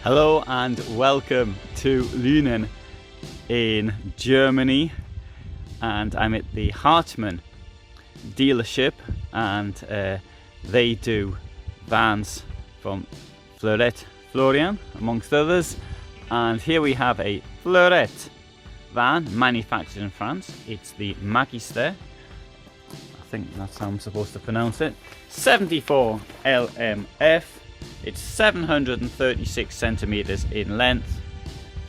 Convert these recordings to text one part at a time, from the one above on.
Hello and welcome to Lünen in Germany, and I'm at the Hartmann dealership, and they do vans from Fleurette Florian amongst others. And here we have a Fleurette van manufactured in France. It's the Magister, I think that's how I'm supposed to pronounce it. 74 LMF. It's 736 centimeters in length,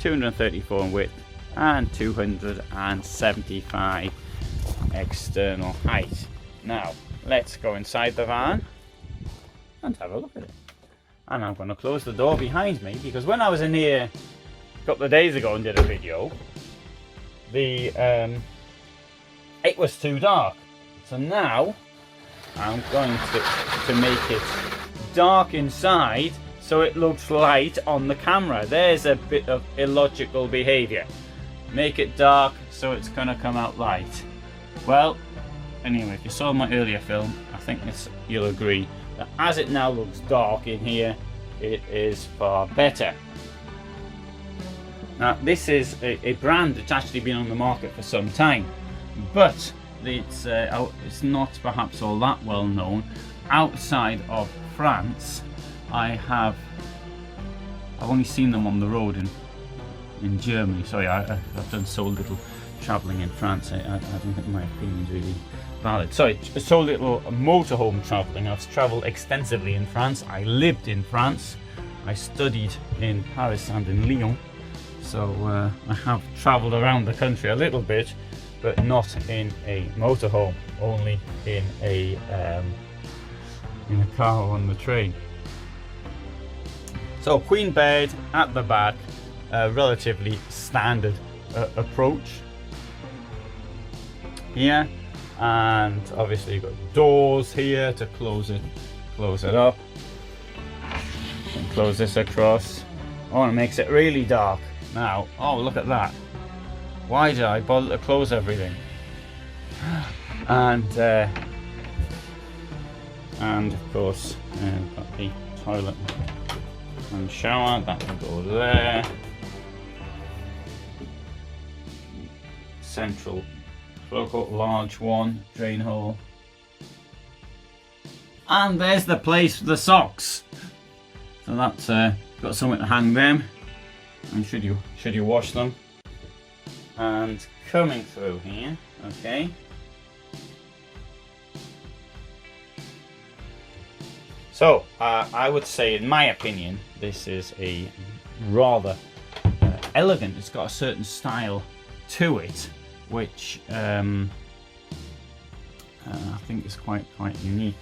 234 in width, and 275 external height. Now, let's go inside the van and have a look at it. And I'm going to close the door behind me because when I was in here a couple of days ago and did a video, it was too dark. So now I'm going to make it dark inside so it looks light on the camera. There's a bit of illogical behavior. Make it dark so it's gonna come out light. Well, anyway, if you saw my earlier film, I think you'll agree that as it now looks dark in here, it is far better. Now, this is a brand that's actually been on the market for some time, but it's not perhaps all that well known outside of France. I've only seen them on the road in Germany. Sorry, I've done so little travelling in France. I don't think my opinion is really valid. Sorry, so little motorhome travelling. I've travelled extensively in France. I lived in France. I studied in Paris and in Lyon. So I have travelled around the country a little bit, but not in a motorhome. Only in a car or on the train. So queen bed at the back, relatively standard approach here, and obviously you've got doors here to close it up, and close this across. Oh, and it makes it really dark now. Oh, look at that. Why did I bother to close everything? And of course, got the toilet and shower, that will go there. Central cloacal, large one, drain hole. And there's the place for the socks. So that's got somewhere to hang them. And should you wash them. And coming through here, okay. So, I would say, in my opinion, this is a rather elegant. It's got a certain style to it, which I think is quite unique.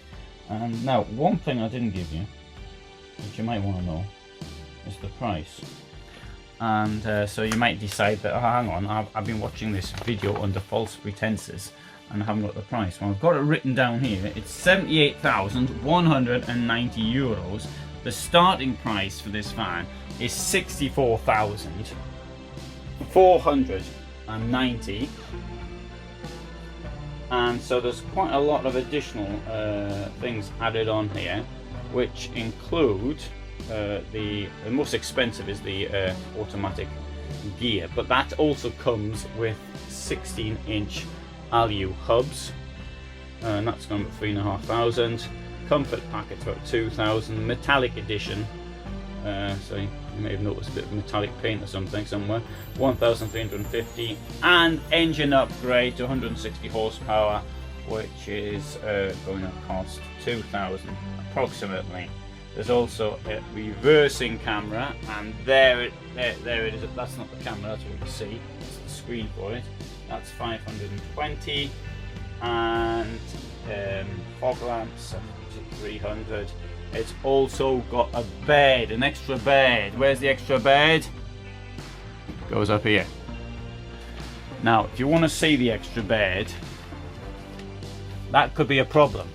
And now, one thing I didn't give you, which you might want to know, is the price. And so you might decide that, oh, hang on, I've been watching this video under false pretenses and I haven't got the price. Well, I've got it written down here. It's 78,190 euros. The starting price for this van is 64,490. And so there's quite a lot of additional things added on here, which include the most expensive is the automatic gear, but that also comes with 16-inch alu hubs, and that's going for 3,500. Comfort packet's about 2,000. Metallic edition, so you may have noticed a bit of metallic paint or something somewhere, 1,350. And engine upgrade to 160 horsepower, which is going to cost 2,000 approximately. There's also a reversing camera, and there it is. That's not the camera, that's what you see. It's the screen for it. That's 520, and fog lamps 300. It's also got a bed, an extra bed. Where's the extra bed? Goes up here. Now, if you want to see the extra bed, that could be a problem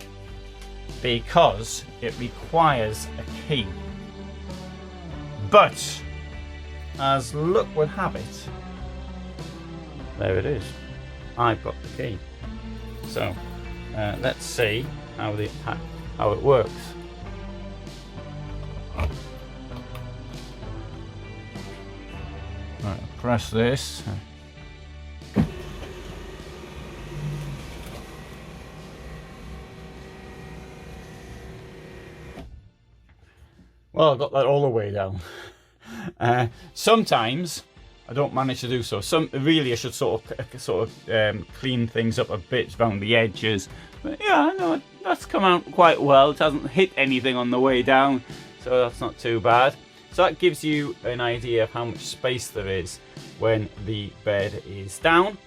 because it requires a key. But as luck would have it, there it is. I've got the key. So let's see how it works. Right, press this. Well, I got that all the way down. Sometimes I don't manage to do so. Really, I should sort of clean things up a bit around the edges. But yeah, no, that's come out quite well. It hasn't hit anything on the way down, so that's not too bad. So that gives you an idea of how much space there is when the bed is down.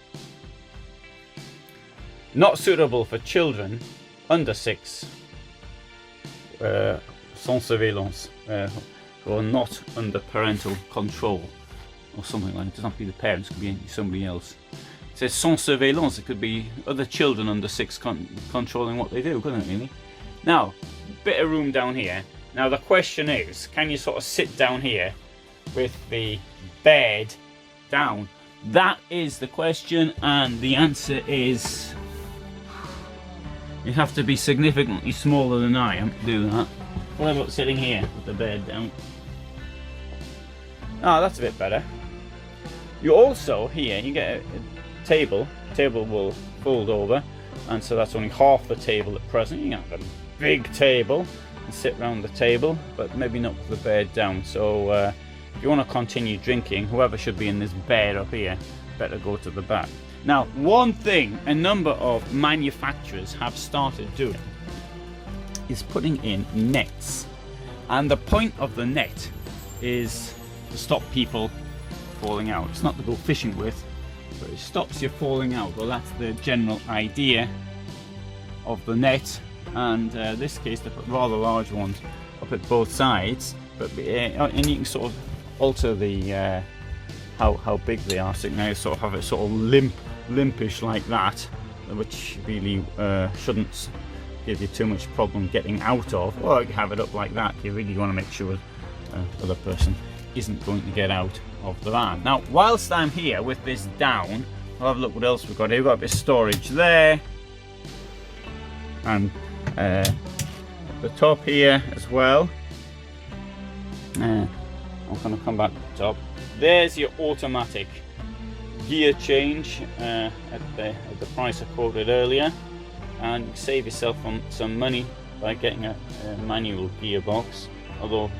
Not suitable for children under 6. Sans surveillance, who are not under parental control, or something like that. It doesn't have to be the parents, it could be somebody else. It says sans surveillance, it could be other children under 6 controlling what they do, couldn't it really? Now, bit of room down here. Now the question is, can you sort of sit down here with the bed down? That is the question, and the answer is you have to be significantly smaller than I am to do that. What about sitting here with the bed down? Oh, that's a bit better. You also, here, you get a table. The table will fold over, and so that's only half the table at present. You can have a big table and sit around the table, but maybe not with the bed down. So if you want to continue drinking, whoever should be in this bed up here, better go to the back. Now, one thing a number of manufacturers have started doing is putting in nets, and the point of the net is to stop people falling out. It's not to go fishing with, but it stops you falling out. Well, that's the general idea of the net, and this case they put rather large ones up at both sides, but and you can sort of alter the how big they are, so you can now sort of have it sort of limpish like that, which really shouldn't give you too much problem getting out of, or you have it up like that. You really want to make sure the other person isn't going to get out of the van. Now, whilst I'm here with this down, I'll have a look what else we've got here. We've got a bit of storage there, and at the top here as well. I'm going to come back to the top. There's your automatic gear change at the price I quoted earlier, and you save yourself on some money by getting a manual gearbox. Although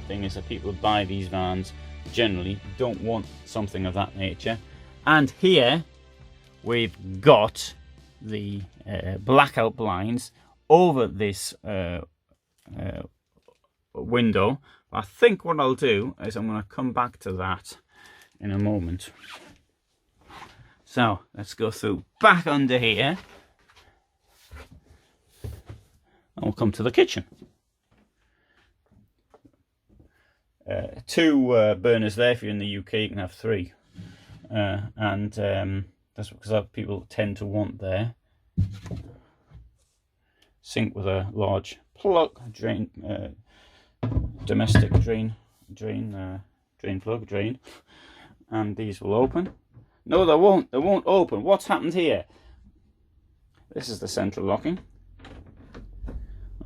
the thing is that people who buy these vans generally don't want something of that nature. And here we've got the blackout blinds over this window. I think what I'll do is I'm going to come back to that in a moment. So let's go through back under here, and we'll come to the kitchen. 2 burners there. If you're in the UK, you can have 3, and that's because people tend to want there. Sink with a large plug, drain, domestic drain plug, and these will open. No, they won't. They won't open. What's happened here? This is the central locking.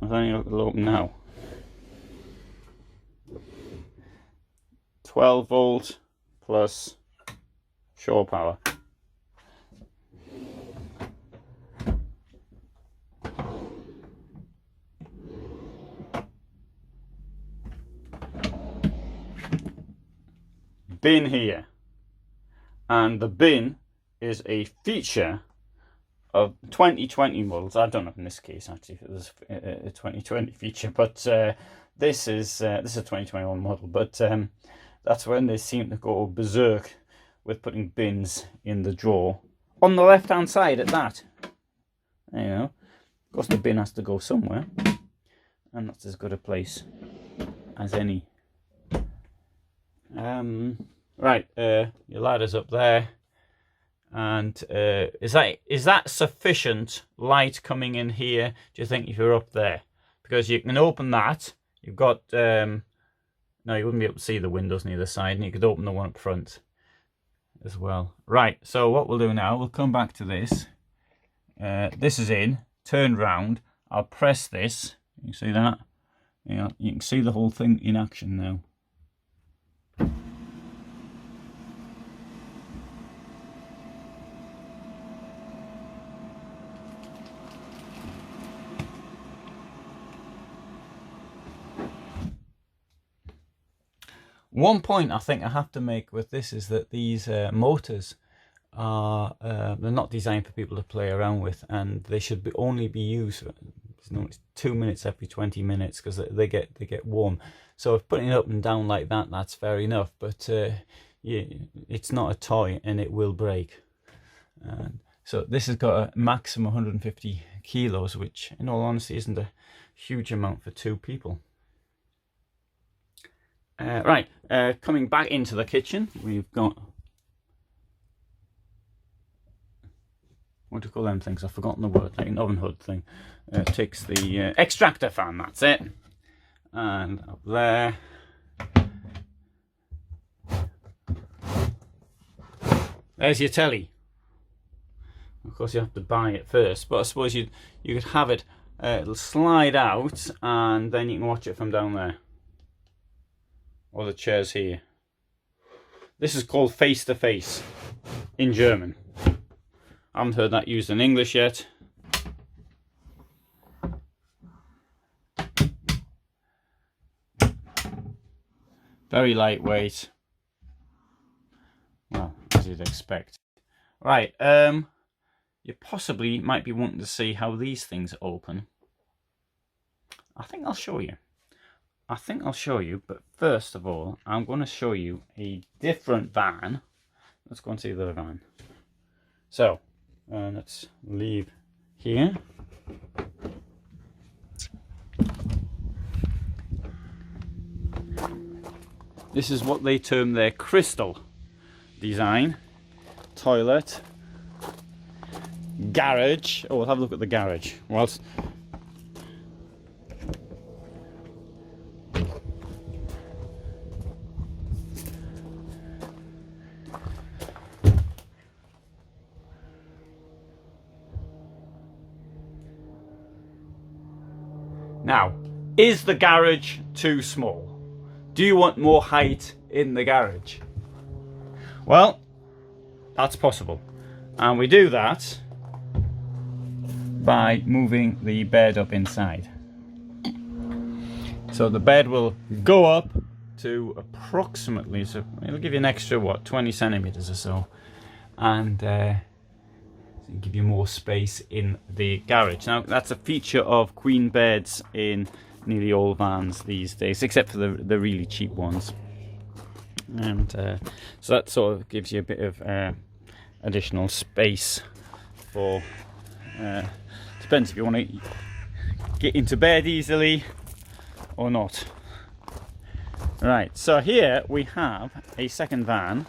I think it'll open now. 12 volt plus shore power. Bin here, and the bin is a feature of 2020 models. I don't know in this case actually if it was a 2020 feature, but this is a 2021 model. But that's when they seem to go berserk with putting bins in the drawer on the left hand side at that. You know, of course the bin has to go somewhere, and that's as good a place as any. Right, your ladder's up there, and is that sufficient light coming in here, do you think, if you're up there? Because you can open that. You've got no, you wouldn't be able to see the windows on either side, and you could open the one up front as well. Right, so what we'll do now, we'll come back to this. This is in, turn round, I'll press this. You see that? You can see the whole thing in action now. One point I think I have to make with this is that these motors are they're not designed for people to play around with, and they should only be used for, it's 2 minutes every 20 minutes because they get warm. So if putting it up and down like that, that's fair enough, but yeah, it's not a toy and it will break. So this has got a maximum 150 kilos, which in all honesty isn't a huge amount for 2 people. Right, coming back into the kitchen, we've got, what do you call them things? I've forgotten the word, like an oven hood thing. Takes the extractor fan, that's it. And up there, there's your telly. Of course you have to buy it first, but I suppose you could have it, it'll slide out and then you can watch it from down there. Or the chairs here. This is called face to face in German. I haven't heard that used in English yet. Very lightweight. Well, as you'd expect. Right, you possibly might be wanting to see how these things open. I think I'll show you. But first of all, I'm going to show you a different van. Let's go and see the other van. So, let's leave here. This is what they term their crystal design. Toilet. Garage. Oh, we'll have a look at the garage. Whilst now, is the garage too small? Do you want more height in the garage? Well, that's possible. And we do that by moving the bed up inside. So the bed will go up to approximately, so it'll give you an extra, what, 20 centimeters or so. And give you more space in the garage. Now that's a feature of queen beds in nearly all vans these days, except for the really cheap ones. And so that sort of gives you a bit of additional space for, depends if you want to get into bed easily or not. Right, so here we have a second van.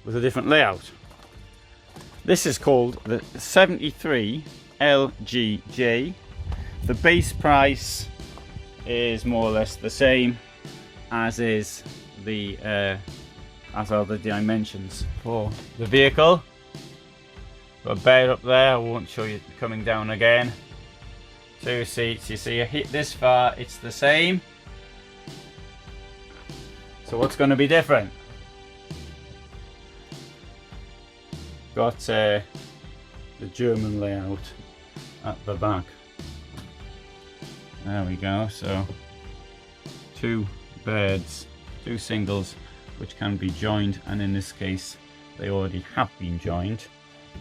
With a different layout. This is called the 73 LGJ. The base price is more or less the same as is the as are the dimensions for the vehicle. Got a bed up there, I won't show you coming down again. 2 seats, you see, you hit this far, it's the same. So what's going to be different? Got the German layout at the back. There we go, so 2 beds, 2 singles, which can be joined, and in this case they already have been joined.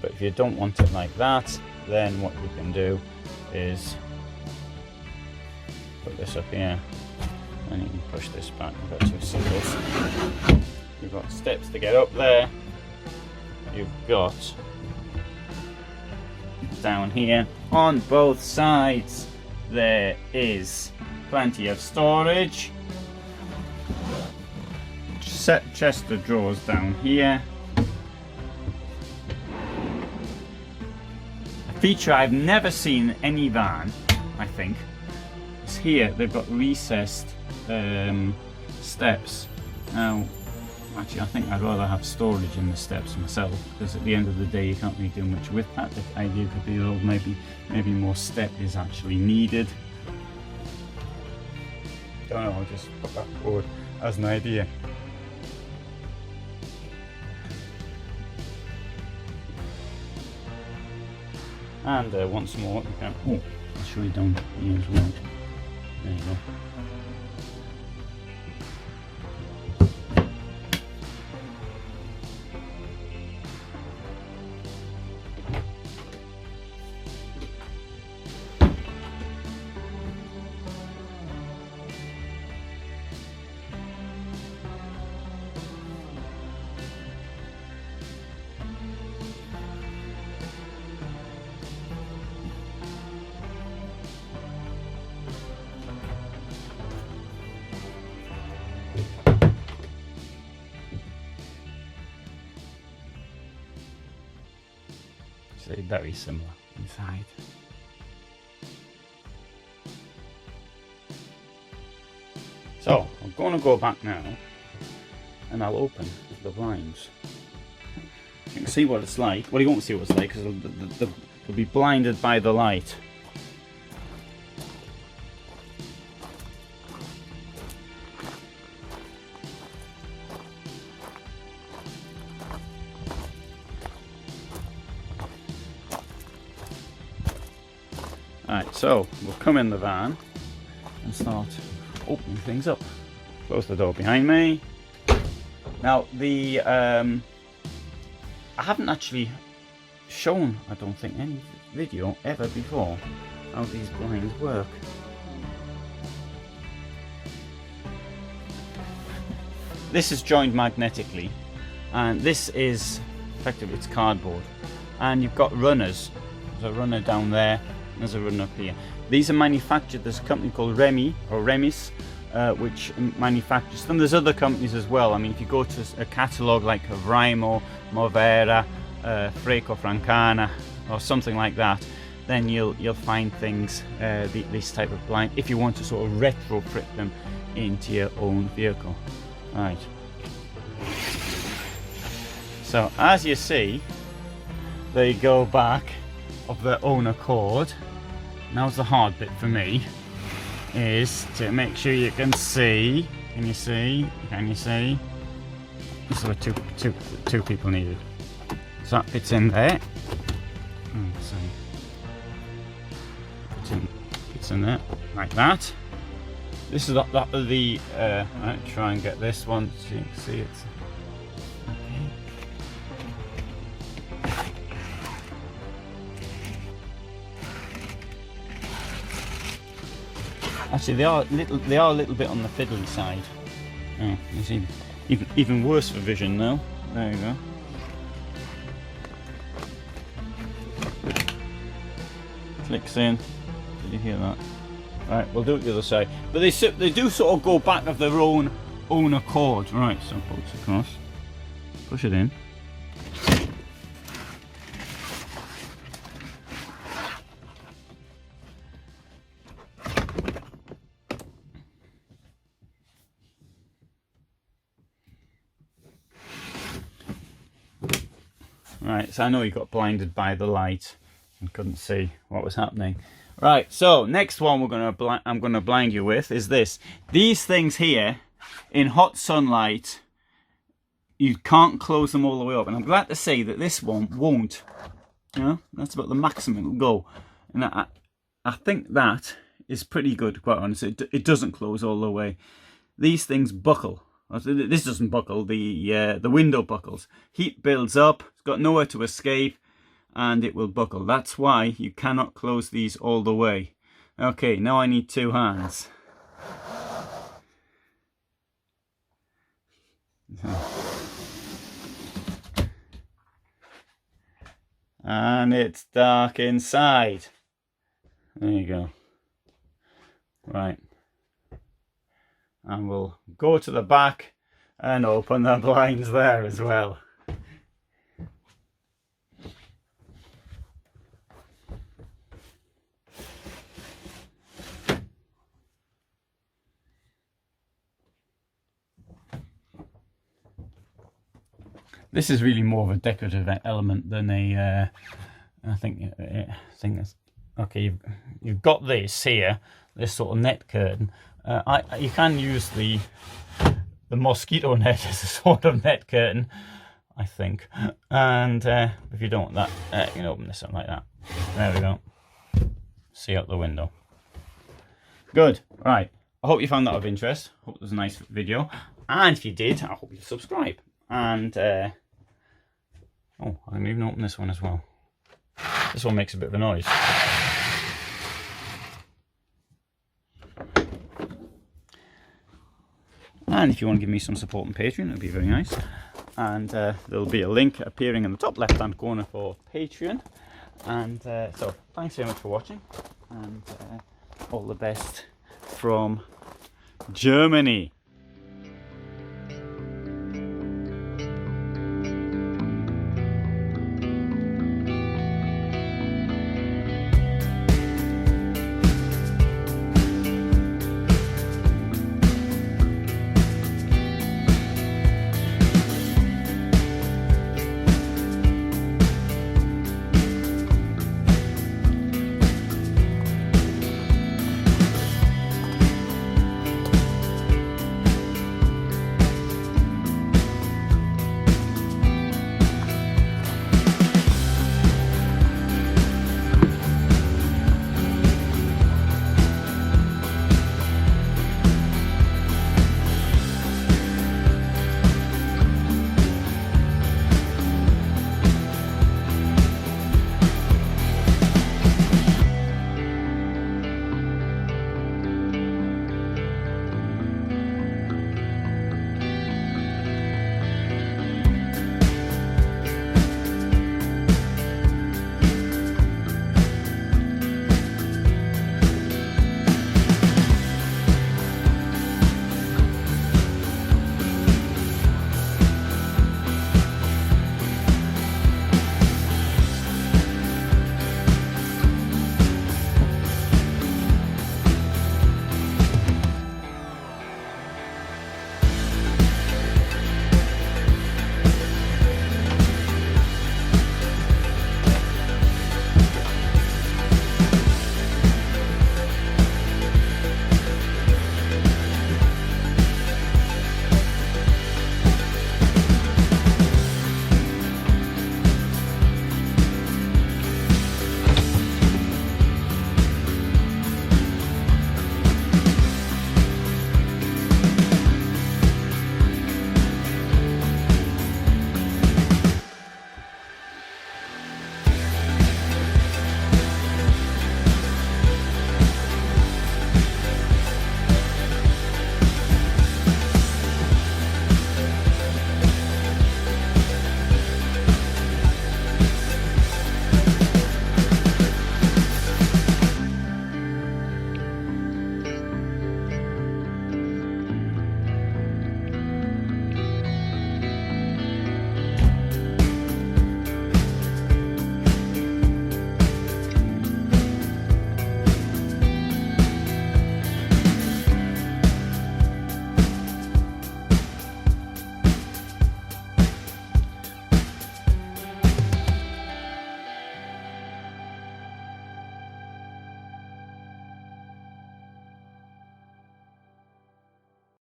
But if you don't want it like that, then what you can do is put this up here and you can push this back. We've got 2 singles. You've got steps to get up there. You've got down here on both sides there is plenty of storage. Set chest of drawers down here. A feature I've never seen in any van, I think, is here they've got recessed steps. Now actually, I think I'd rather have storage in the steps myself, because at the end of the day you can't really do much with that. The idea could be, oh, maybe more step is actually needed. Don't know, I'll just put that forward as an idea. And once more, you can. Oh, I'll show you down here as well. There you go. So very similar inside. So I'm going to go back now and I'll open the blinds. You can see what it's like. Well, you won't see what it's like because they'll be blinded by the light. Alright, so we'll come in the van and start opening things up. Close the door behind me. Now the I haven't actually shown, I don't think, any video ever before how these blinds work. This is joined magnetically, and this is effectively it's cardboard, and you've got runners. There's a runner down there. There's a runner up here. These are manufactured. There's a company called Remy or Remis, which manufactures them. There's other companies as well. I mean, if you go to a catalogue like Vrimo, Movera, Freco Francana, or something like that, then you'll find things this type of blind. If you want to sort of retrofit them into your own vehicle, right? So as you see, they go back of their own accord. Now's the hard bit for me, is to make sure you can see. Can you see? Can you see? So two people needed. So that fits in there. So fits in there like that. This is the I'll try and get this one so you can see it. Actually, they are a little bit on the fiddly side. Oh, you see, even worse for vision now. There you go. Clicks in. Did you hear that? Right, we'll do it the other side. But they do sort of go back of their own accord. Right, so pull it across, push it in. Right, so I know you got blinded by the light and couldn't see what was happening. Right, so next one I'm gonna blind you with is this. These things here, in hot sunlight, you can't close them all the way up, and I'm glad to say that this one won't. You know, that's about the maximum it'll go, and I think that is pretty good, quite honestly. It doesn't close all the way. These things buckle. This doesn't buckle, the window buckles. Heat builds up, it's got nowhere to escape, and it will buckle. That's why you cannot close these all the way. Okay, now I need two hands. And it's dark inside. There you go. Right. And we'll go to the back and open the blinds there as well. This is really more of a decorative element than a. I think that's okay. You've got this here, this sort of net curtain. You can use the mosquito net as a sort of net curtain, I think. And if you don't want that, you can open this up like that. There we go. See out the window. Good. Right. I hope you found that of interest. Hope it was a nice video. And if you did, I hope you subscribe. And oh, I can even open this one as well. This one makes a bit of a noise. And if you want to give me some support on Patreon, it would be very nice. And there'll be a link appearing in the top left hand corner for Patreon. And so thanks very much for watching, and all the best from Germany.